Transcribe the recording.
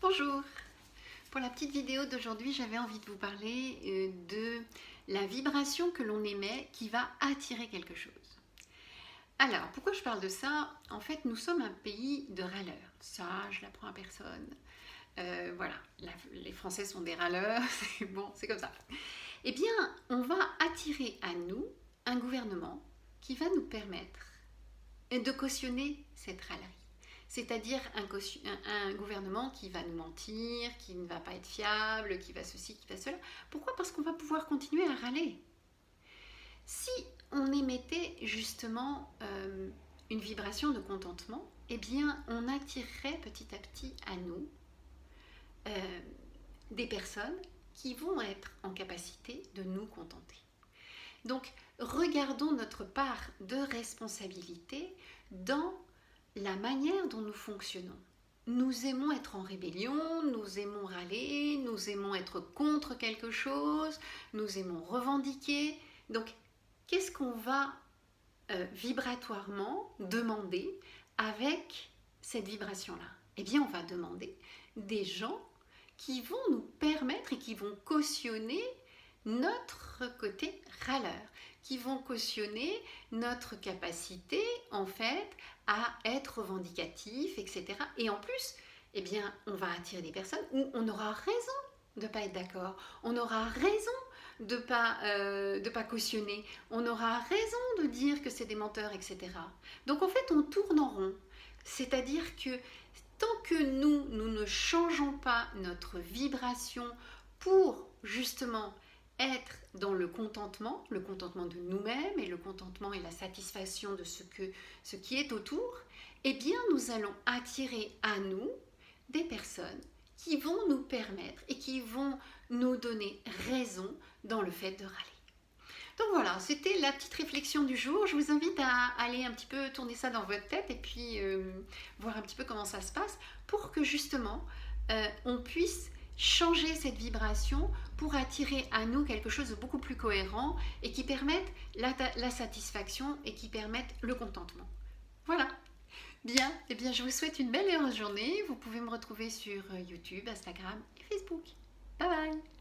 Bonjour! Pour la petite vidéo d'aujourd'hui, j'avais envie de vous parler de la vibration que l'on émet qui va attirer quelque chose. Alors, pourquoi je parle de ça? En fait, nous sommes un pays de râleurs. Ça, je l'apprends à personne. Voilà, les Français sont des râleurs, c'est bon, c'est comme ça. Eh bien, on va attirer à nous un gouvernement qui va nous permettre de cautionner cette râlerie. C'est-à-dire un gouvernement qui va nous mentir, qui ne va pas être fiable, qui va ceci, qui va cela. Pourquoi? Parce qu'on va pouvoir continuer à râler. Si on émettait justement une vibration de contentement, eh bien on attirerait petit à petit à nous des personnes qui vont être en capacité de nous contenter. Donc regardons notre part de responsabilité dans la manière dont nous fonctionnons. Nous aimons être en rébellion, nous aimons râler, nous aimons être contre quelque chose, nous aimons revendiquer. Donc, qu'est-ce qu'on va vibratoirement demander avec cette vibration-là? Eh bien, on va demander des gens qui vont nous permettre et qui vont cautionner notre côté râleur, qui vont cautionner notre capacité en fait à être revendicatif, etc. Et en plus, eh bien, on va attirer des personnes où on aura raison de ne pas être d'accord, on aura raison de pas cautionner, on aura raison de dire que c'est des menteurs, etc. Donc en fait, on tourne en rond. C'est-à-dire que tant que nous ne changeons pas notre vibration pour justement être dans le contentement de nous-mêmes et le contentement et la satisfaction de ce qui est autour, eh bien nous allons attirer à nous des personnes qui vont nous permettre et qui vont nous donner raison dans le fait de râler. Donc voilà, c'était la petite réflexion du jour. Je vous invite à aller un petit peu tourner ça dans votre tête et puis voir un petit peu comment ça se passe pour que justement on puisse changer cette vibration pour attirer à nous quelque chose de beaucoup plus cohérent et qui permette la satisfaction et qui permette le contentement. Voilà. Bien, eh bien je vous souhaite une belle et heureuse journée. Vous pouvez me retrouver sur YouTube, Instagram et Facebook. Bye bye!